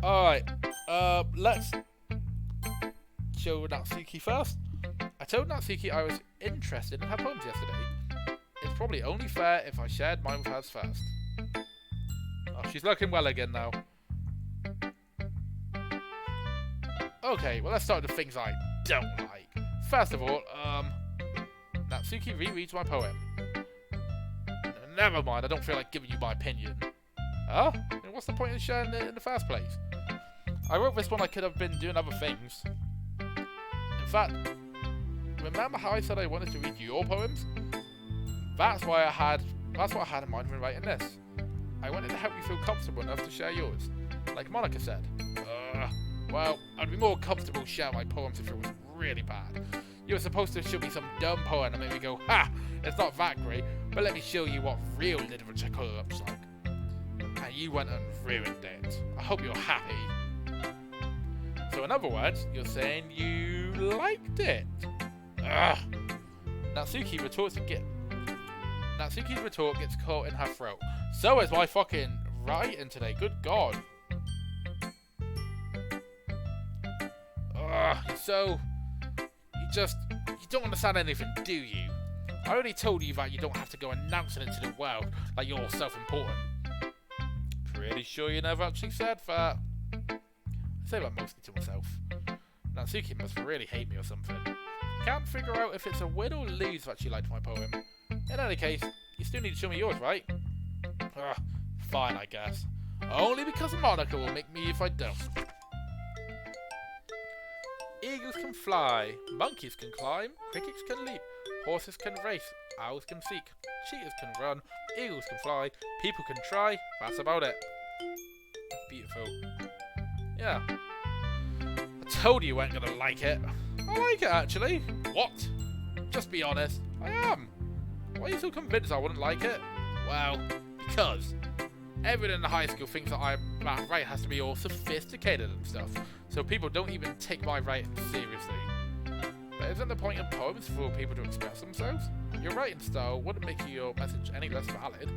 Alright, let's show Natsuki first. I told Natsuki I was interested in her poems yesterday. It's probably only fair if I shared mine with hers first. Oh, she's looking well again now. Okay, well let's start with the things I don't like. First of all, Natsuki rereads my poem. Never mind, I don't feel like giving you my opinion. Huh? And what's the point in sharing it in the first place? I wrote this when I could have been doing other things. In fact, remember how I said I wanted to read your poems? That's what I had in mind when writing this. I wanted to help you feel comfortable enough to share yours. Like Monica said. Well, I'd be more comfortable sharing my poems if it was really bad. You were supposed to show me some dumb poem and make me go, ha! It's not that great, but let me show you what real literature looks like. And you went and ruined it. I hope you're happy. So in other words, you're saying you liked it. Ugh. Natsuki's retort gets caught in her throat. So is my fucking writing today. Good God. Ugh. So you don't understand anything, do you? I already told you that you don't have to go announcing it to the world like you're self-important. Pretty sure you never actually said that. I say that mostly to myself. Natsuki must really hate me or something. Can't figure out if it's a win or lose that she liked my poem. In any case, you still need to show me yours, right? Ugh, fine, I guess. Only because Monica will make me if I don't. Eagles can fly, monkeys can climb, crickets can leap, horses can race, owls can seek, cheetahs can run, eagles can fly, people can try, that's about it. Beautiful. Yeah. I told you weren't gonna like it. I like it actually. What? Just be honest. I am. Why are you so convinced I wouldn't like it? Well, because everyone in the high school thinks that my writing has to be all sophisticated and stuff, so people don't even take my writing seriously. But isn't the point of poems for people to express themselves? Your writing style wouldn't make your message any less valid.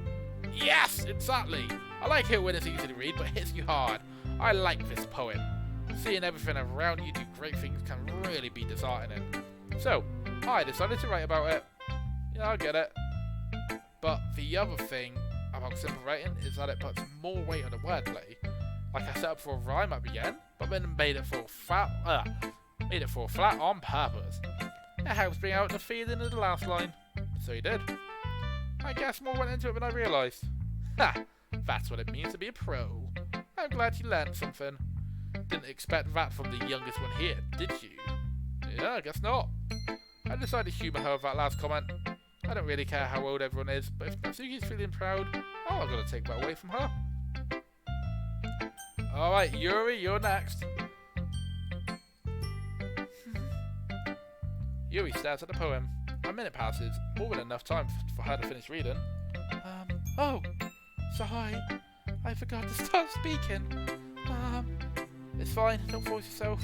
Yes, exactly! I like it when it's easy to read, but hits you hard. I like this poem. Seeing everything around you do great things can really be disheartening. So, I decided to write about it. Yeah, I get it. But the other thing about simple writing is that it puts more weight on the wordplay. Like I set up for a rhyme at the end, but then made it fall flat on purpose. It helps bring out the feeling of the last line. So you did. I guess more went into it than I realised. Ha! That's what it means to be a pro. I'm glad you learned something. Didn't expect that from the youngest one here, did you? Yeah, I guess not. I decided to humour her with that last comment. I don't really care how old everyone is, but if Natsuki's feeling proud, I'm not going to take that away from her. Alright, Yuri, you're next. Yuri stares at the poem. A minute passes, more than enough time for her to finish reading. Oh, sorry, I forgot to start speaking. It's fine, don't force yourself.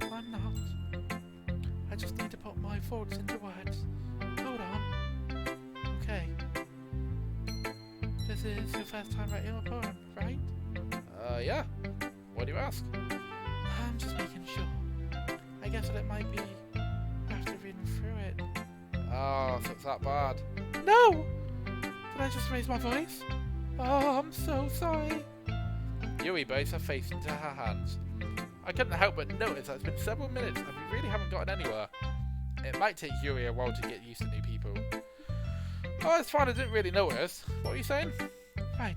I'm not. I just need to put my thoughts into words. Hold on. Okay. This is your first time writing a poem, right? Yeah. Why do you ask? I'm just making sure. I guess that it might be after reading through it. Oh, so it's that bad. No! Did I just raise my voice? Oh, I'm so sorry. Yuri buries her face into her hands. I couldn't help but notice that it's been several minutes and we really haven't gotten anywhere. It might take Yuri a while to get used to new people. Oh, it's fine, I didn't really notice. What were you saying? Right,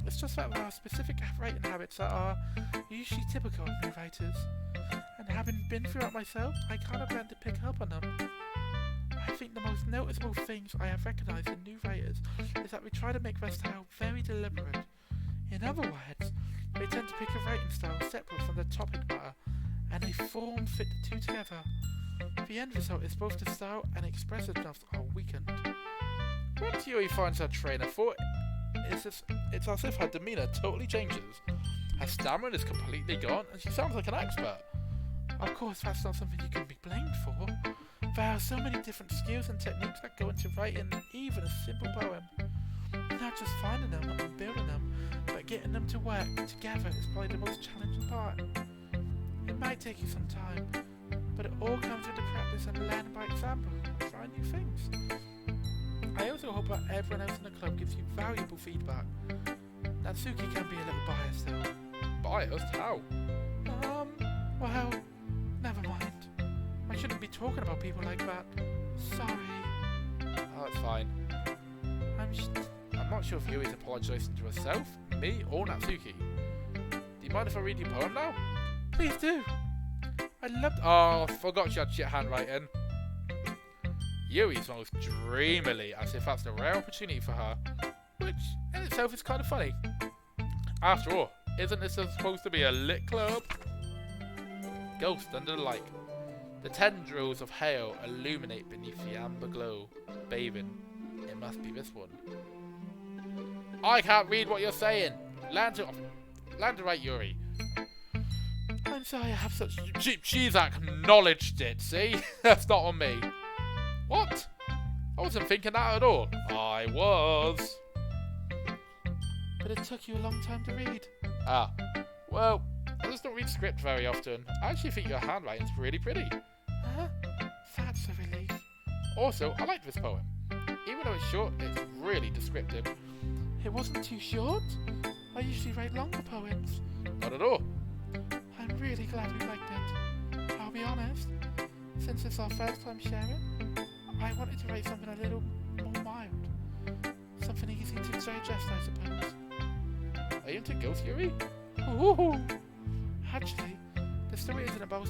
it's just that there are specific writing habits that are usually typical of new writers. And having been through it myself, I kind of learned to pick up on them. I think the most noticeable things I have recognised in new writers is that we try to make their style very deliberate. In other words, they tend to pick a writing style separate from the topic matter, and they form fit the two together. The end result is both the style and expressiveness are weakened. Once Yuri finds her train of thought, it's as if her demeanour totally changes. Her stammering is completely gone, and she sounds like an expert. Of course, that's not something you can be blamed for. There are so many different skills and techniques that go into writing even a simple poem. not just finding them and building them, but getting them to work together is probably the most challenging part. It might take you some time, but it all comes with the practice and learning by example and trying new things. I also hope that everyone else in the club gives you valuable feedback. Natsuki can be a little biased though. Biased? How? Well, never mind. I shouldn't be talking about people like that. Sorry. Oh, it's fine. I'm not sure if Yuri's apologising to herself, me, or Natsuki. Do you mind if I read your poem now? Please do. I loved. Oh, I forgot she had shit handwriting. Yuri smiles dreamily as if that's a rare opportunity for her, which in itself is kind of funny. After all, isn't this supposed to be a lit club? Ghost under the light. The tendrils of hail illuminate beneath the amber glow, bathing. It must be this one. I can't read what you're saying. Land to right, Yuri. I'm sorry I have such... She's acknowledged it, see? That's not on me. What? I wasn't thinking that at all. I was. But it took you a long time to read. Ah. Well, I just don't read script very often. I actually think your handwriting's really pretty. Huh? That's a relief. Also, I like this poem. Even though it's short, it's really descriptive. It wasn't too short. I usually write longer poems. Not at all. I'm really glad you liked it. I'll be honest, since it's our first time sharing, I wanted to write something a little more mild. Something easy to digest, I suppose. Are you into ghost Yuri? Ooh. Actually, the story isn't about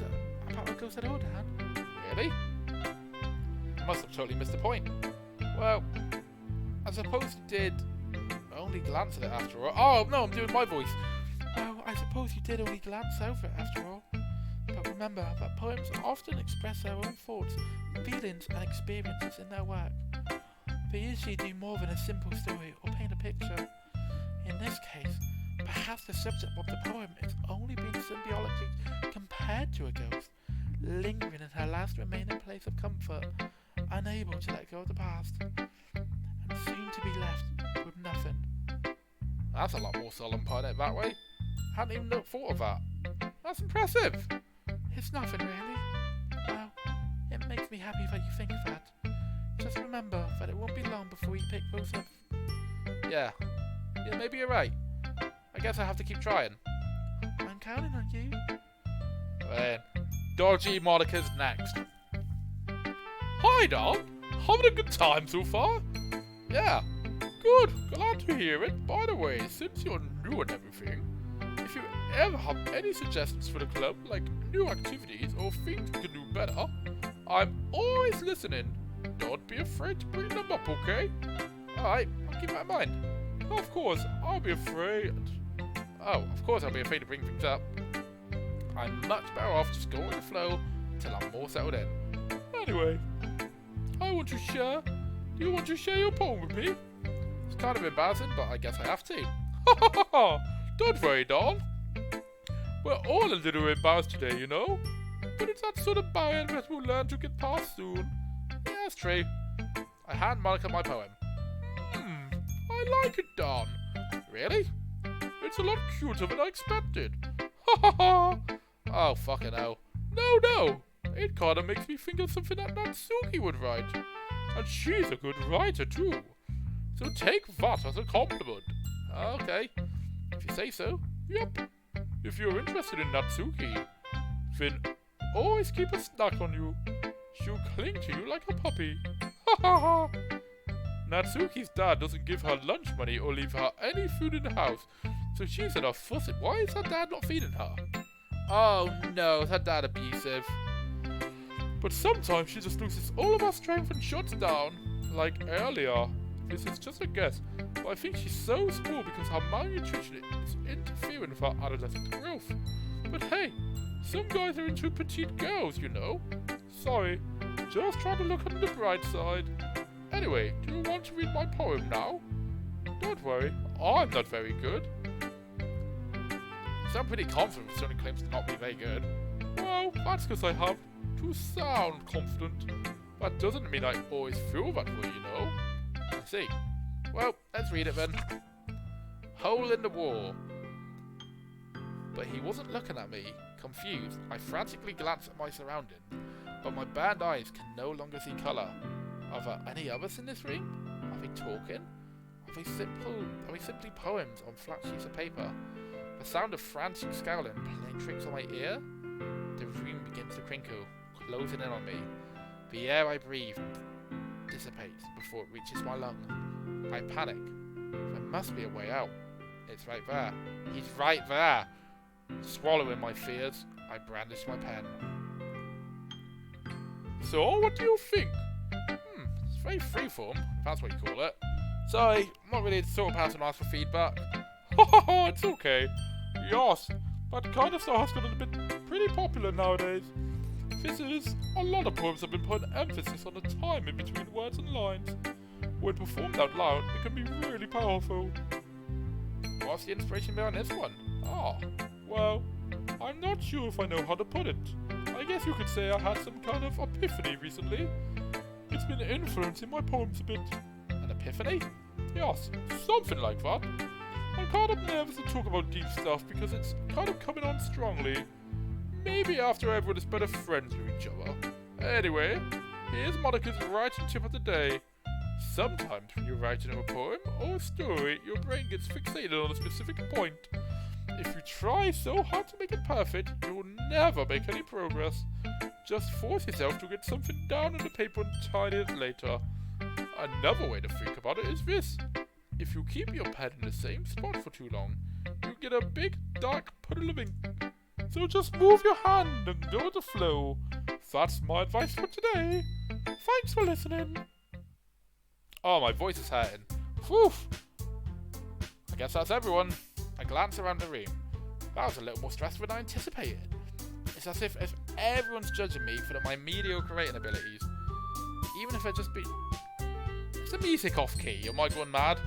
a ghost at all, Dan. Really? I must have totally missed the point. Well, I suppose you did only glance at it after all. Oh, no, I'm doing my voice. Well, I suppose you did only glance over it after all. But remember that poems often express their own thoughts, feelings and experiences in their work. They usually do more than a simple story or paint a picture. In this case, perhaps the subject of the poem is only being symbiotically compared to a ghost, lingering in her last remaining place of comfort, unable to let go of the past, and soon to be left with nothing. That's a lot more solemn putting it that way. Hadn't even thought of that. That's impressive. It's nothing really. Well, it makes me happy that you think that. Just remember that it won't be long before you pick those up. Yeah, maybe you're right. I guess I have to keep trying. I'm counting on you. Then, Dodgy Monica's next. Hi, Dom. Having a good time so far? Yeah. Good. Glad to hear it. By the way, since you're new and everything, if you ever have any suggestions for the club, like new activities or things we can do better, I'm always listening. Don't be afraid to bring them up, okay? Alright, I'll keep that in mind. Of course, I'll be afraid. Oh, of course I'll be afraid to bring things up. I'm much better off just going with the flow until I'm more settled in. Anyway, I want to share. Do you want to share your poem with me? It's kind of embarrassing, but I guess I have to. Ha ha ha ha! Don't worry, doll. We're all a little embarrassed today, you know? But it's that sort of barrier that we'll learn to get past soon. Yeah, that's true. I hand Monica my poem. I like it, Don. Really? It's a lot cuter than I expected. Ha ha ha! Oh, fucking hell. No! It kinda makes me think of something that Natsuki would write. And she's a good writer, too. So take that as a compliment. Okay. If you say so. Yep. If you're interested in Natsuki, then always keep a snack on you. She'll cling to you like a puppy. Ha ha ha! Natsuki's dad doesn't give her lunch money or leave her any food in the house, so she's in a fuss. Why is her dad not feeding her? Oh no, is her dad abusive? But sometimes she just loses all of her strength and shuts down. Like earlier. This is just a guess, but I think she's so small because her malnutrition is interfering with her adolescent growth. But hey, some guys are into petite girls, you know. Sorry, just trying to look on the bright side. Anyway, do you want to read my poem now? Don't worry, I'm not very good. So I'm pretty confident if someone claims to not be very good. Well, that's because I have to sound confident. That doesn't mean I always feel that way, you know. I see. Well, let's read it then. Hole in the wall. But he wasn't looking at me. Confused, I frantically glanced at my surroundings, but my bad eyes can no longer see colour. Are there any others in this room? Are they talking? Are they simply poems on flat sheets of paper? The sound of frantic scowling playing tricks on my ear? The room begins to crinkle, closing in on me. The air I breathe dissipates before it reaches my lungs. I panic. There must be a way out. It's right there. He's right there. Swallowing my fears, I brandish my pen. So, what do you think? It's very freeform, if that's what you call it. Sorry, I'm not really the sort of person to ask for feedback. Haha, it's okay. Yes, that kind of stuff has gotten a bit pretty popular nowadays. This is, a lot of poems have been putting emphasis on the time in between words and lines. When performed out loud, it can be really powerful. What's the inspiration behind this one? Well, I'm not sure if I know how to put it. I guess you could say I had some kind of epiphany recently. It's been influencing my poems a bit. An epiphany? Yes, something like that. I'm kind of nervous to talk about deep stuff because it's kind of coming on strongly. Maybe after everyone is better friends with each other. Anyway, here's Monica's writing tip of the day. Sometimes when you're writing a poem or a story, your brain gets fixated on a specific point. If you try so hard to make it perfect, you will never make any progress. Just force yourself to get something down on the paper and tidy it later. Another way to think about it is this. If you keep your pen in the same spot for too long, you get a big dark puddle of ink. So just move your hand and go with the flow. That's my advice for today. Thanks for listening. Oh, my voice is hurting. Whew. I guess that's everyone. I glance around the room. That was a little more stressful than I anticipated. It's as if everyone's judging me for my mediocre writing abilities. Even if it just be... Is the music off key? Am I going mad?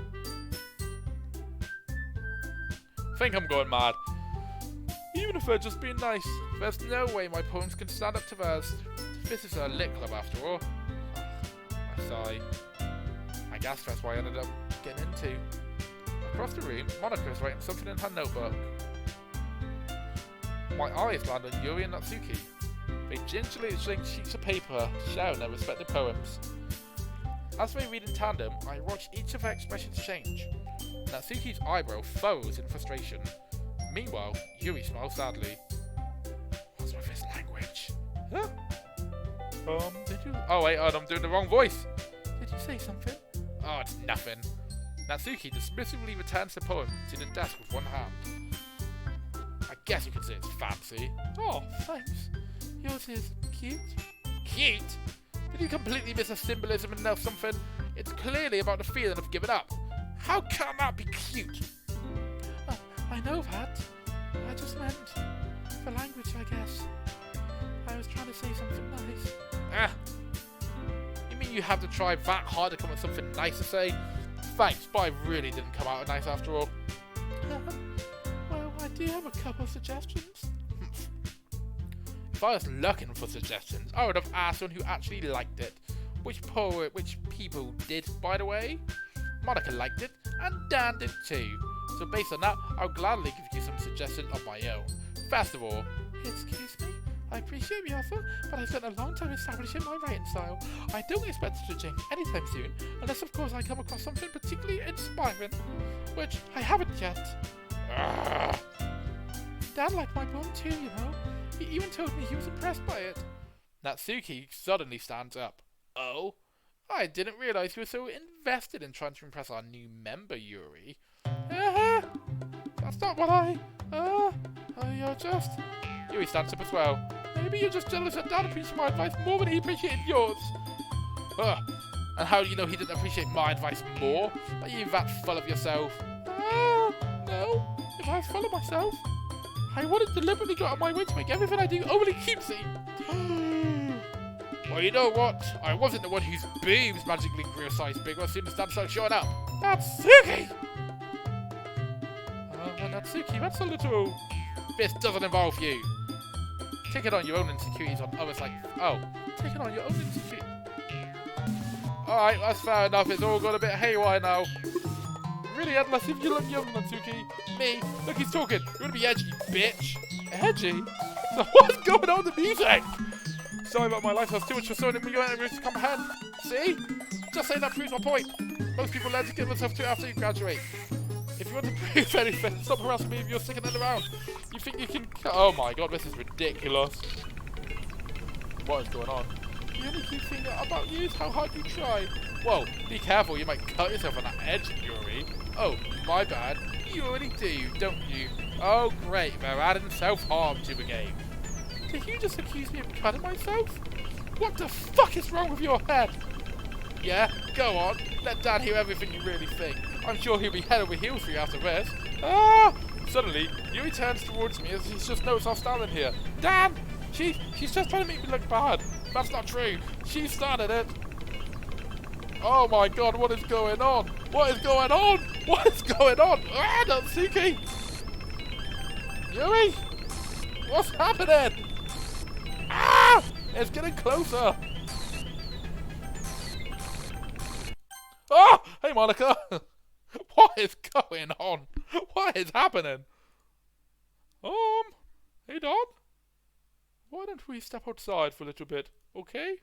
I think I'm going mad. Even if they're just being nice, there's no way my poems can stand up to theirs. This is a lit club after all. I sigh. I guess that's why I ended up getting into. Across the room, Monica is writing something in her notebook. My eyes land on Yuri and Natsuki. They gingerly exchange sheets of paper, sharing their respective poems. As they read in tandem, I watch each of their expressions change. Natsuki's eyebrow furrows in frustration. Meanwhile, Yuri smiles sadly. What's with this language? Huh? Did you... Oh wait, I'm doing the wrong voice. Did you say something? Oh, it's nothing. Natsuki dismissively returns the poem to the desk with one hand. I guess you could say it's fancy. Oh, thanks. Yours is cute. Cute? Did you completely miss a symbolism and know something? It's clearly about the feeling of giving up. How can that be cute? I know that. I just meant for language, I guess. I was trying to say something nice. You mean you have to try that hard to come up with something nice to say? Thanks, but I really didn't come out nice after all. Well, I do have a couple of suggestions. If I was looking for suggestions, I would have asked someone who actually liked it. Which people did, by the way. Monica liked it, and Dan did too. So based on that, I'll gladly give you some suggestions of my own. First of all, excuse me? I appreciate the offer, but I've spent a long time establishing my writing style. I don't expect it to change anytime soon, unless of course I come across something particularly inspiring, which I haven't yet. Dad liked my poem too, you know. He even told me he was impressed by it. Natsuki suddenly stands up. Oh? I didn't realise you were so invested in trying to impress our new member, Yuri. That's not what you're just... Yuri stands up as well. Maybe you're just jealous that Dad appreciated my advice more than he appreciated yours. And how do you know he didn't appreciate my advice more? Are you that full of yourself? No. If I was full of myself, I wouldn't deliberately go out of my way to make everything I do overly cutesy. Well, you know what? I wasn't the one whose boobs magically grew a size bigger as soon as Dad started showing up. Natsuki! Natsuki, that's a little... This doesn't involve you. Take it on your own insecurities on others like... Oh, take it on your own insecurities. Alright, that's fair enough. It's all got a bit haywire now. Really endless if you look young, Natsuki. Me? Look, he's talking. You want to be edgy, bitch? Edgy? So what's going on with the music? Sorry about my life. I was too much for someone in your enemies to comprehend. See? Just saying that proves my point. Most people learn to give themselves to it after you graduate. If you want to prove anything, stop harassing me if you're sticking it around. You think you can... Oh my god, this is ridiculous. What is going on? You only keep thinking about you, how hard you try. Whoa, be careful, you might cut yourself on that edge, Yuri. Oh, my bad. You already do, don't you? Oh great, they're adding self-harm to the game. Did you just accuse me of cutting myself? What the fuck is wrong with your head? Yeah, go on. Let Dan hear everything you really think. I'm sure he'll be head over heels for you after this. Ah! Suddenly, Yuri turns towards me as he's just noticed I'm standing here. Dan! She's just trying to make me look bad. That's not true. She started it. Oh my god, what is going on? What is going on? What is going on? Ah, Natsuki! Yuri! What's happening? Ah! It's getting closer. Oh! Hey, Monica! What is going on? What is happening? Hey, Don? Why don't we step outside for a little bit, okay?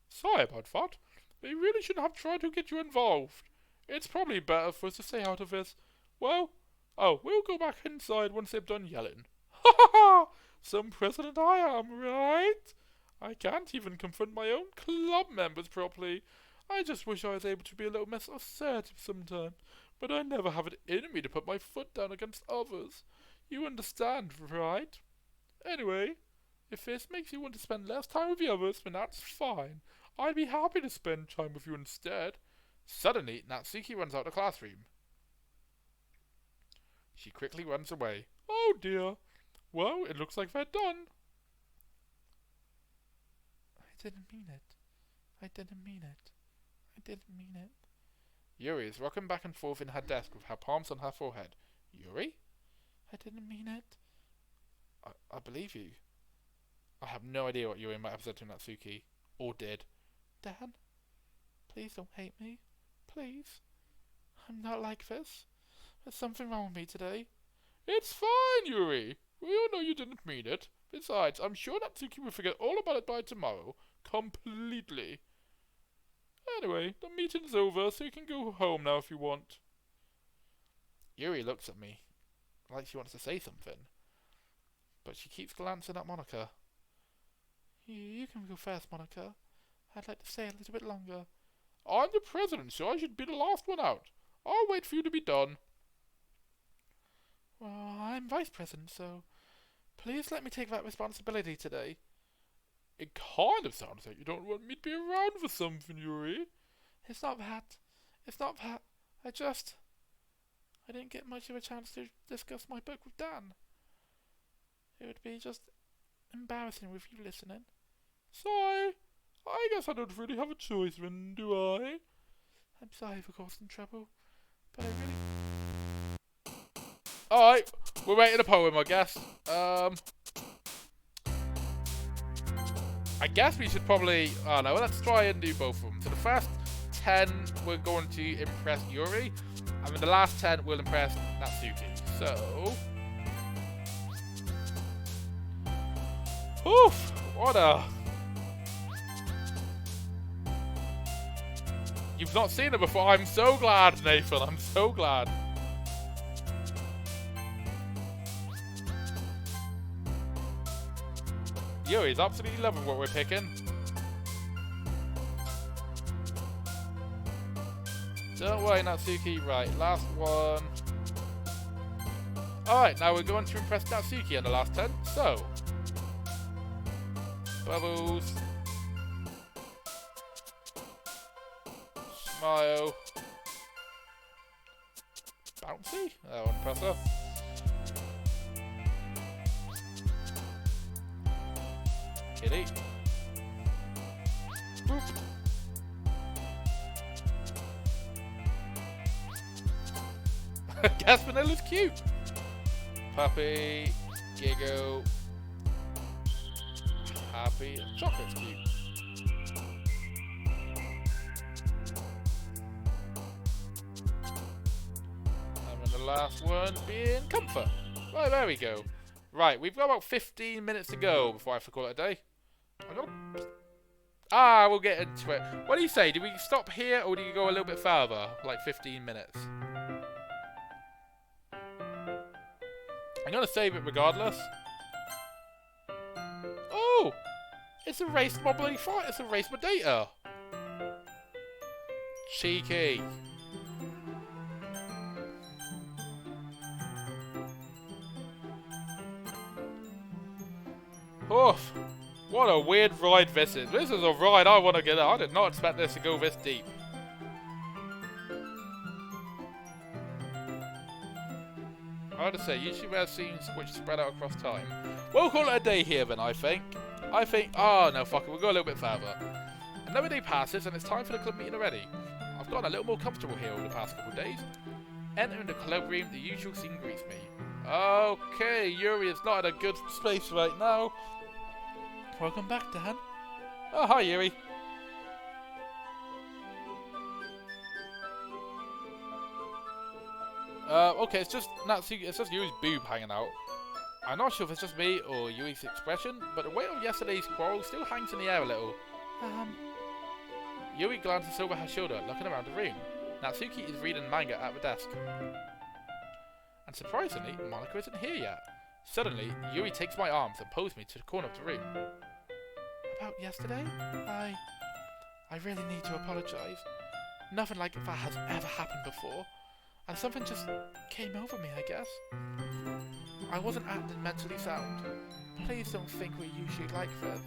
Sorry about that. They really shouldn't have tried to get you involved. It's probably better for us to stay out of this. Well, we'll go back inside once they've done yelling. Ha ha ha! Some president I am, right? I can't even confront my own club members properly. I just wish I was able to be a little less assertive sometimes, but I never have it in me to put my foot down against others. You understand, right? Anyway, if this makes you want to spend less time with the others, then that's fine. I'd be happy to spend time with you instead. Suddenly, Natsuki runs out of the classroom. She quickly runs away. Oh dear. Well, it looks like they're done. I didn't mean it. I didn't mean it. I didn't mean it. Yuri is rocking back and forth in her desk with her palms on her forehead. Yuri? I didn't mean it. I believe you. I have no idea what Yuri might have said to Natsuki. Or did. Dan? Please don't hate me. Please. I'm not like this. There's something wrong with me today. It's fine, Yuri. We all know you didn't mean it. Besides, I'm sure Natsuki will forget all about it by tomorrow. Completely. Anyway, the meeting's over, so you can go home now if you want. Yuri looks at me, like she wants to say something. But she keeps glancing at Monica. You can go first, Monica. I'd like to stay a little bit longer. I'm the president, so I should be the last one out. I'll wait for you to be done. Well, I'm vice president, so please let me take that responsibility today. It kind of sounds like you don't want me to be around for something, Yuri. It's not that. It's not that. I didn't get much of a chance to discuss my book with Dan. It would be just embarrassing with you listening. Sorry. I guess I don't really have a choice then, do I? I'm sorry for causing trouble, but I really... Alright, we're writing a poem, I guess. I guess we should probably... Oh no, let's try and do both of them. So the first 10, we're going to impress Yuri, and then the last 10, we'll impress Natsuki. So... Oof! What a... You've not seen it before. I'm so glad, Nathan. I'm so glad. Yuri's absolutely loving what we're picking. Don't worry, Natsuki. Right, last one. Alright, now we're going to impress Natsuki on the last 10. So... Bubbles. Smile. Bouncy? That one press up. Kitty. Boop. Guess Vanilla's cute. Puppy. Giggle. Happy. And chocolate's cute. last one being comfort. Right, there we go. Right, we've got about 15 minutes to go before I have to call it a day. We'll get into it. What do you say? Do we stop here or do you go a little bit further? Like 15 minutes. I'm going to save it regardless. Oh! It's erased my bloody file. It's erased my data. Cheeky. Oof. What a weird ride this is. This is a ride I want to get on. I did not expect this to go this deep. I have to say, usually rare scenes which spread out across time. We'll call it a day here then, I think. Oh no, fuck it, we'll go a little bit further. Another day passes and it's time for the club meeting already. I've gotten a little more comfortable here over the past couple of days. Entering the club room, the usual scene greets me. Okay, Yuri is not in a good space right now. Welcome back, Dan. Oh, hi, Yuri. Okay, it's just Natsuki, it's just Yuri's boob hanging out. I'm not sure if it's just me or Yuri's expression, but the weight of yesterday's quarrel still hangs in the air a little. Yuri glances over her shoulder, looking around the room. Natsuki is reading manga at the desk. And surprisingly, Monica isn't here yet. Suddenly, Yuri takes my arms and pulls me to the corner of the room. About yesterday? I really need to apologise. Nothing like that has ever happened before. And something just came over me, I guess. I wasn't acting mentally sound. Please don't think we're usually like this.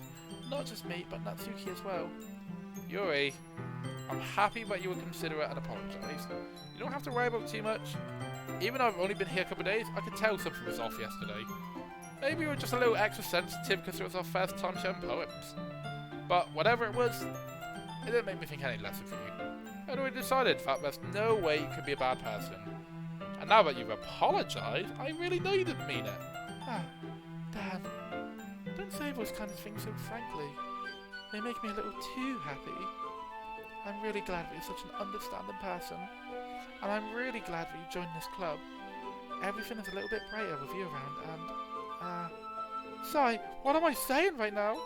Not just me, but Natsuki as well. Yuri, I'm happy that you were considerate and apologised. You don't have to worry about too much. Even though I've only been here a couple of days, I could tell something was off yesterday. Maybe you were just a little extra sensitive because it was our first time sharing poems. But whatever it was, it didn't make me think any less of you. I'd already decided that there's no way you could be a bad person. And now that you've apologised, I really know you didn't mean it. Dan, don't say those kind of things so frankly. They make me a little too happy. I'm really glad that you're such an understanding person. And I'm really glad that you joined this club. Everything is a little bit brighter with you around and, Sorry, what am I saying right now?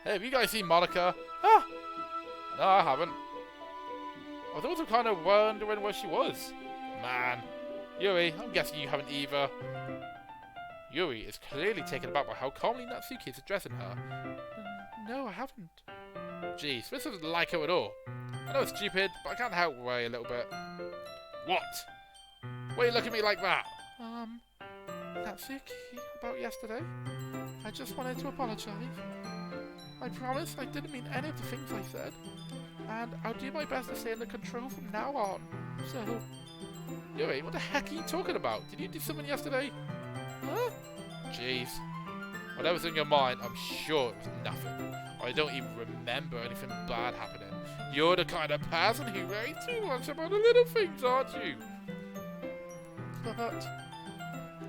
Hey, have you guys seen Monica? No, I haven't. I was also kind of wondering where she was. Man. Yuri, I'm guessing you haven't either. Yuri is clearly taken aback by how calmly Natsuki is addressing her. No, I haven't. Jeez, this isn't like her at all. I know it's stupid, but I can't help worry a little bit. What? Why are you looking at me like that? Natsuki, about yesterday? I just wanted to apologise. I promise I didn't mean any of the things I said. And I'll do my best to stay under control from now on. So... Yuri, what the heck are you talking about? Did you do something yesterday? Huh? Jeez. Whatever's in your mind, I'm sure it was nothing. I don't even remember anything bad happening. You're the kind of person who worries too much about the little things, aren't you? But...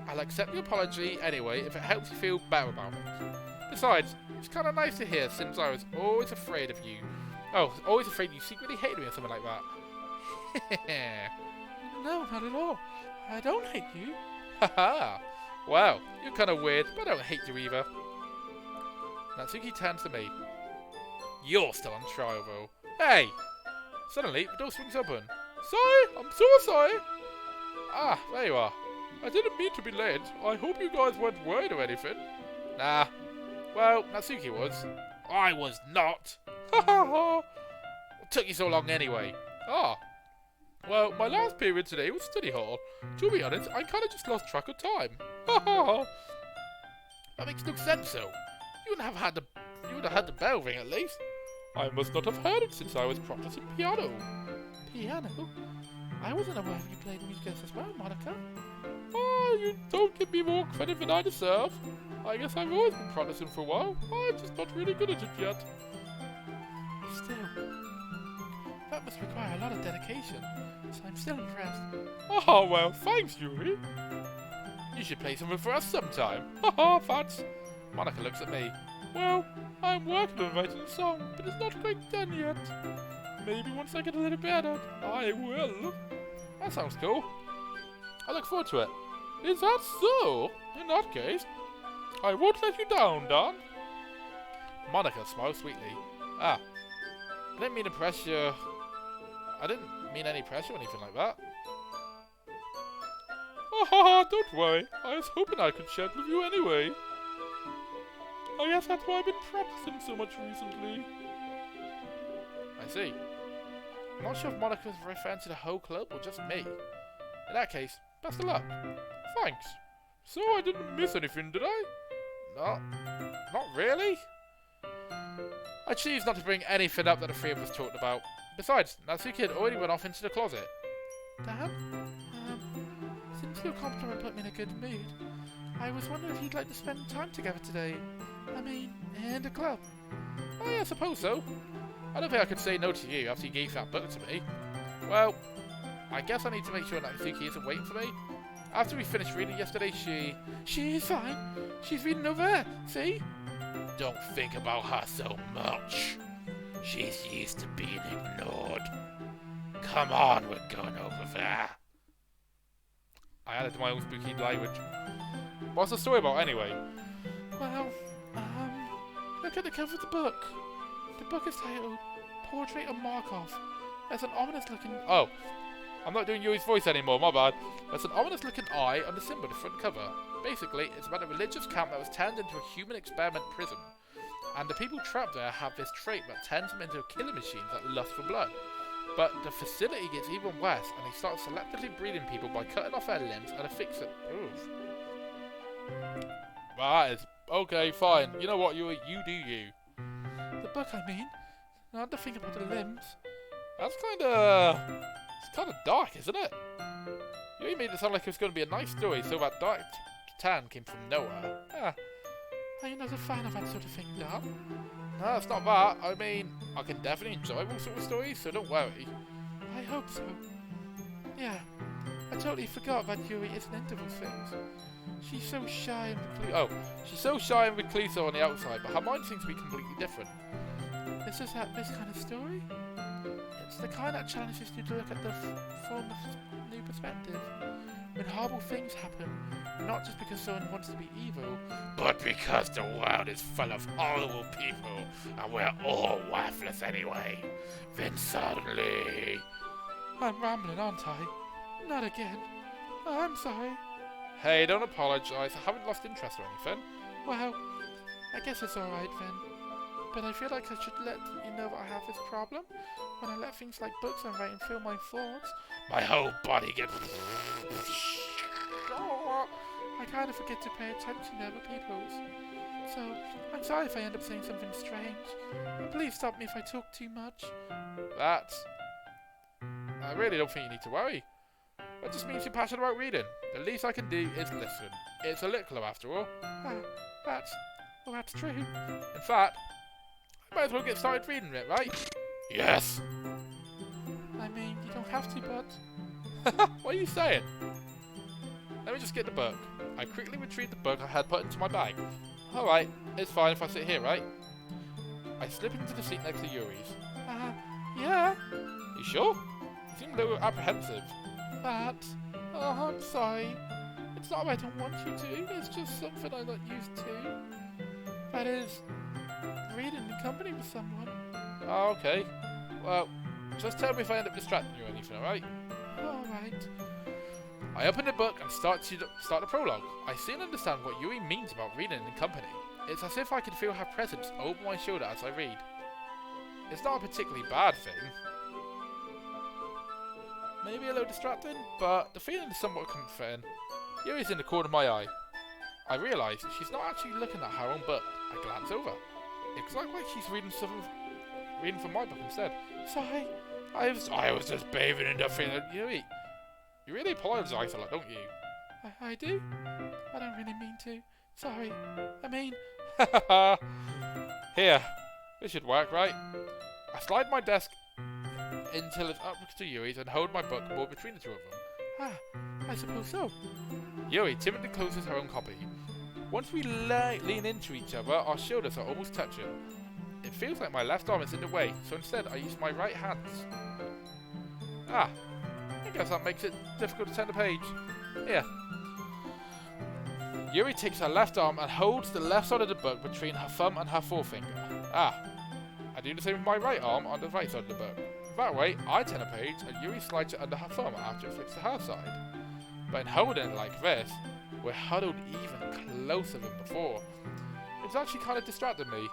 I'll accept the apology anyway if it helps you feel better about it. Besides, it's kind of nice to hear since I was always afraid of you. Oh, always afraid you secretly hated me or something like that. No, not at all. I don't hate you. Haha. Well, you're kind of weird, but I don't hate you either. Natsuki turns to me. You're still on trial, though. Hey! Suddenly, the door swings open. Sorry, I'm so sorry. Ah, there you are. I didn't mean to be late. I hope you guys weren't worried or anything. Nah. Well, Natsuki was. I was not. Ha ha ha. What took you so long anyway? Ah. Well, my last period today was study hall. To be honest, I kind of just lost track of time. Ha ha ha. That makes no sense, though. You would have had the bell ring at least. I must not have heard it since I was practicing piano. Piano? I wasn't aware you played music as well, Monica. Oh, you don't give me more credit than I deserve. I guess I've always been practicing for a while. I'm just not really good at it yet. Still, that must require a lot of dedication, so I'm still impressed. Oh, well, thanks, Yuri. You should play something for us sometime. Haha, thanks. Monica looks at me. Well, I'm working on writing a song, but it's not quite done yet. Maybe once I get a little better, I will. That sounds cool. I look forward to it. Is that so? In that case, I won't let you down, Don. Monica smiled sweetly. Ah, I didn't mean to pressure. I didn't mean any pressure or anything like that. Ah, don't worry. I was hoping I could chat with you anyway. I guess that's why I've been practicing so much recently. I see. I'm not sure if Monica's referring to the whole club or just me. In that case, best of luck. Thanks. So I didn't miss anything, did I? Not really. I choose not to bring anything up that the three of us talked about. Besides, Natsuki had already went off into the closet. Dad? Since your compliment put me in a good mood, I was wondering if you'd like to spend time together today. I mean, in the club. Oh yeah, I suppose so. I don't think I could say no to you after you gave that book to me. Well, I guess I need to make sure Natsuki isn't waiting for me. After we finished reading yesterday, she's fine. She's reading over there, see? Don't think about her so much. She's used to being ignored. Come on, we're going over there. I added to my own spooky language. What's the story about anyway? Well, look at the cover of the book. The book is titled Portrait of Markov. There's an ominous looking... Oh, I'm not doing Yuri's voice anymore, my bad. There's an ominous looking eye on the symbol of the front cover. Basically, it's about a religious camp that was turned into a human experiment prison. And the people trapped there have this trait that turns them into killing machines that lust for blood. But the facility gets even worse, and they start selectively breeding people by cutting off their limbs and affixing... Oof. That is... Okay, fine. You know what, Yuri? You do you. The book, I mean. Not to think about the limbs. That's it's kinda dark, isn't it? You made it sound like it was going to be a nice story, so that dark tan came from nowhere. Are you not a fan of that sort of thing, Dad? No, it's not that. I mean, I can definitely enjoy all sorts of stories, so don't worry. I hope so. Yeah, I totally forgot that Yuri isn't into those things. She's so shy and reclusive. Oh, she's so shy and reclusive on the outside, but her mind seems to be completely different. This kind of story? It's the kind that challenges you to look at the from a new perspective. When horrible things happen, not just because someone wants to be evil, but because the world is full of horrible people, and we're all worthless anyway. Then suddenly... I'm rambling, aren't I? Not again. I'm sorry. Hey, don't apologise. I haven't lost interest or anything. Well, I guess it's alright then. But I feel like I should let you know that I have this problem. When I let things like books and writing fill my thoughts, my whole body gets... I kind of forget to pay attention to other people's. So, I'm sorry if I end up saying something strange. Please stop me if I talk too much. I really don't think you need to worry. That just means you're passionate about reading. The least I can do is listen. It's a little club after all. That's true. In fact, I might as well get started reading it, right? Yes! I mean, you don't have to, but... What are you saying? Let me just get the book. I quickly retrieved the book I had put into my bag. Alright, it's fine if I sit here, right? I slip into the seat next to Yuri's. Yeah. You sure? You seem a little apprehensive. I'm sorry. It's not that I don't want you to, it's just something I'm not used to. That is, reading in company with someone. Oh, okay. Well, just tell me if I end up distracting you or anything, alright? Alright. I open the book and start the prologue. I soon understand what Yuri means about reading in company. It's as if I can feel her presence over my shoulder as I read. It's not a particularly bad thing. Maybe a little distracting, but the feeling is somewhat comforting. Yuri's in the corner of my eye. I realise she's not actually looking at her own book. I glance over. It's like she's reading from my book instead. Sorry, I was just bathing in the feeling. Yuri, you really apologise a lot, don't you? I do? I don't really mean to. Sorry. I mean... Here. This should work, right? I slide my desk until it's up to Yuri's and hold my book more between the two of them. I suppose so. Yuri timidly closes her own copy. Once we lean into each other, our shoulders are almost touching. It feels like my left arm is in the way, so instead I use my right hand. I guess that makes it difficult to turn the page. Here. Yuri takes her left arm and holds the left side of the book between her thumb and her forefinger. Ah. I do the same with my right arm on the right side of the book. That way, I turn a page and Yuri slides it under her thumb after it flips to her side. But in holding it like this, we're huddled even closer than before. It's actually kind of distracted me.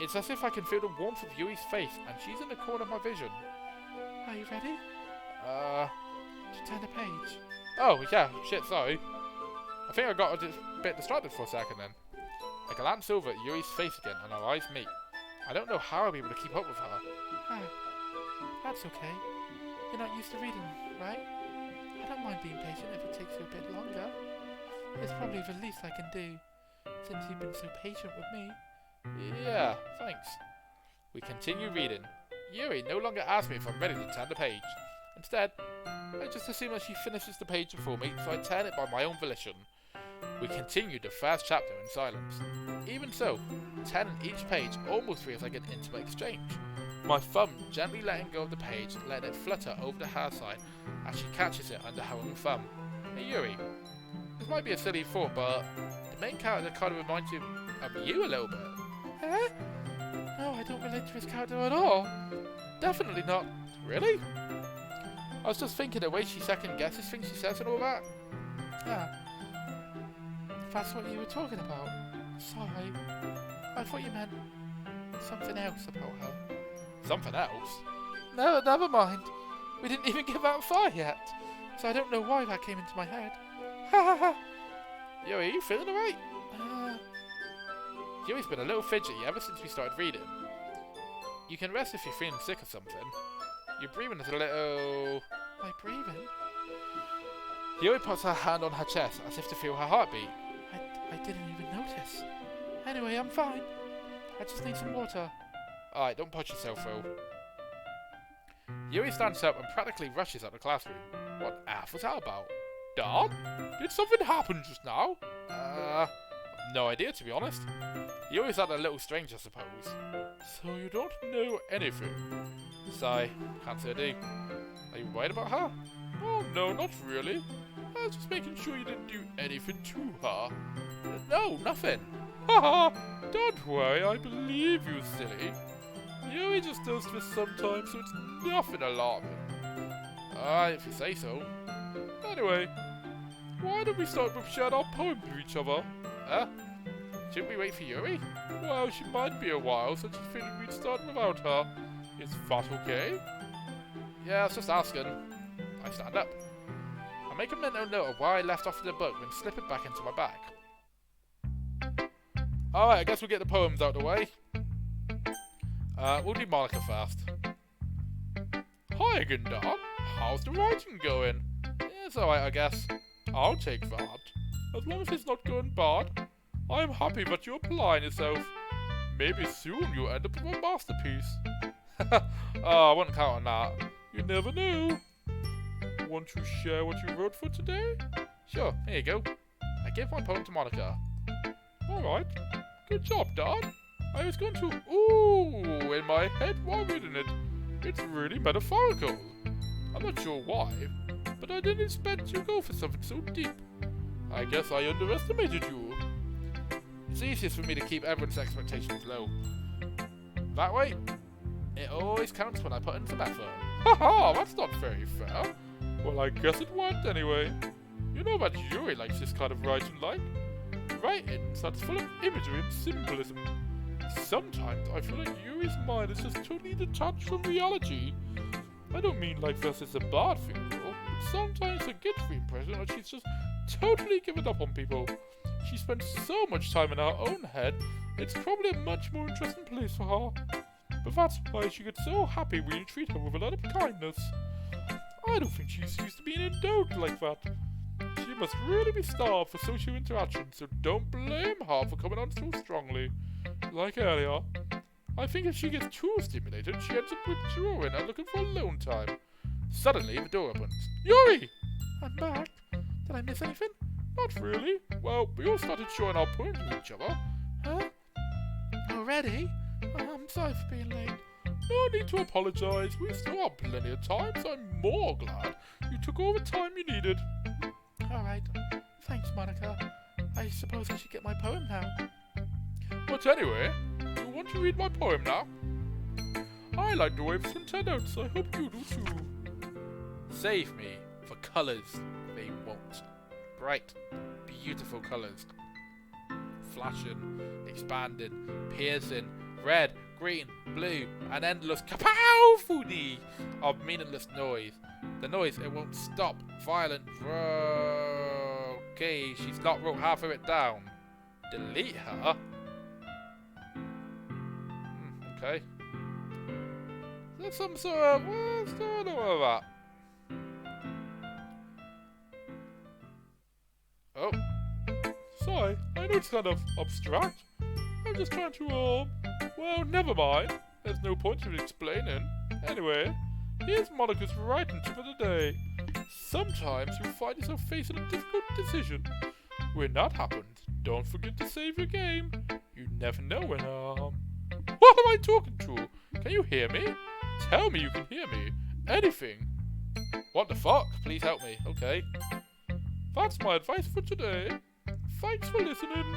It's as if I can feel the warmth of Yuri's face and she's in the corner of my vision. Are you ready? To turn the page. Oh, yeah, shit, sorry. I think I got a bit distracted for a second then. I glance over at Yuri's face again and our eyes meet. I don't know how I'll be able to keep up with her. That's okay. You're not used to reading, right? I don't mind being patient if it takes you a bit longer. It's probably the least I can do, since you've been so patient with me. Yeah, thanks. We continue reading. Yuri no longer asks me if I'm ready to turn the page. Instead, I just assume that she finishes the page before me, so I turn it by my own volition. We continue the first chapter in silence. Even so, turning each page almost feels like an intimate exchange. My thumb gently letting go of the page, letting it flutter over to her side as she catches it under her own thumb. Hey Yuri, this might be a silly thought, but the main character kind of reminds you of you a little bit. Eh? No, I don't relate to his character at all. Definitely not. Really? I was just thinking the way she second guesses things she says and all that. Ah. That's what you were talking about. Sorry. I thought you meant something else about her. Something else? No, never mind. We didn't even get that far yet. So I don't know why that came into my head. Ha ha ha. Yo, are you feeling alright? Yuri's been a little fidgety ever since we started reading. You can rest if you're feeling sick or something. Your breathing is a little... My breathing? Yuri puts her hand on her chest as if to feel her heartbeat. I didn't even notice. Anyway, I'm fine. I just need some water. Alright, don't push yourself, Phil. Yuri stands up and practically rushes out the classroom. What F was that about? Dad? Did something happen just now? No idea, to be honest. Yuri's at a little strange, I suppose. So you don't know anything? Sigh. Can't say I do. Are you worried about her? Oh, no, not really. I was just making sure you didn't do anything to her. No, nothing. Haha! Don't worry, I believe you, silly. Yuri just does this sometimes, so it's nothing alarming. Alright, if you say so. Anyway, why don't we start with sharing our poem with each other? Shouldn't we wait for Yuri? Well, she might be a while, so I just figured we'd start without her. Is that okay? Yeah, I was just asking. I stand up. I make a mental note of where I left off in the book and slip it back into my bag. Alright, I guess we'll get the poems out of the way. We'll do Monica first. Hi again, Dad. How's the writing going? It's alright, I guess. I'll take that. As long as it's not going bad. I'm happy that you're applying yourself. Maybe soon you'll end up with a masterpiece. Oh, I wouldn't count on that. You never know. Want to share what you wrote for today? Sure, here you go. I give my poem to Monica. Alright. Good job, Dad. I was going to ooh in my head while reading it. It's really metaphorical. I'm not sure why, but I didn't expect you to go for something so deep. I guess I underestimated you. It's easiest for me to keep everyone's expectations low. That way, it always counts when I put in some effort. Haha, that's not very fair. Well, I guess it worked anyway. You know that Yuri likes this kind of writing like? Writing that's full of imagery and symbolism. Sometimes I feel like Yuri's mind is just totally detached from reality. I don't mean like this is a bad thing though, but sometimes I get the impression that she's just totally given up on people. She spends so much time in her own head, it's probably a much more interesting place for her. But that's why she gets so happy when you treat her with a lot of kindness. I don't think she's used to being endowed like that. She must really be starved for social interaction, so don't blame her for coming on so strongly. Like earlier, I think if she gets too stimulated, she ends up withdrawing and looking for alone time. Suddenly, the door opens. Yuri! I'm back. Did I miss anything? Not really. Well, we all started showing our poems to each other. Huh? Already? I'm sorry for being late. No need to apologise. We still have plenty of time, so I'm more glad you took all the time you needed. Alright. Thanks, Monica. I suppose I should get my poem now. But anyway, you want to read my poem now? I like the way this one turned out, so I hope you do too. Save me for colours they won't. Bright, beautiful colours. Flashing, expanding, piercing, red, green, blue, an endless cacophony of meaningless noise. The noise, it won't stop. Violent. Okay, she's not wrote half of it down. Delete her? Okay. There's some sort of... what's going on with that? Oh. Sorry, I know it's kind of abstract. I'm just trying to, well, never mind. There's no point in explaining. Anyway, here's Monica's writing tip of the day. Sometimes you'll find yourself facing a difficult decision. When that happens, don't forget to save your game. You never know when, what am I talking to? Can you hear me? Tell me you can hear me. Anything. What the fuck? Please help me. Okay. That's my advice for today. Thanks for listening.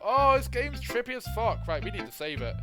Oh, this game's trippy as fuck. Right, we need to save it.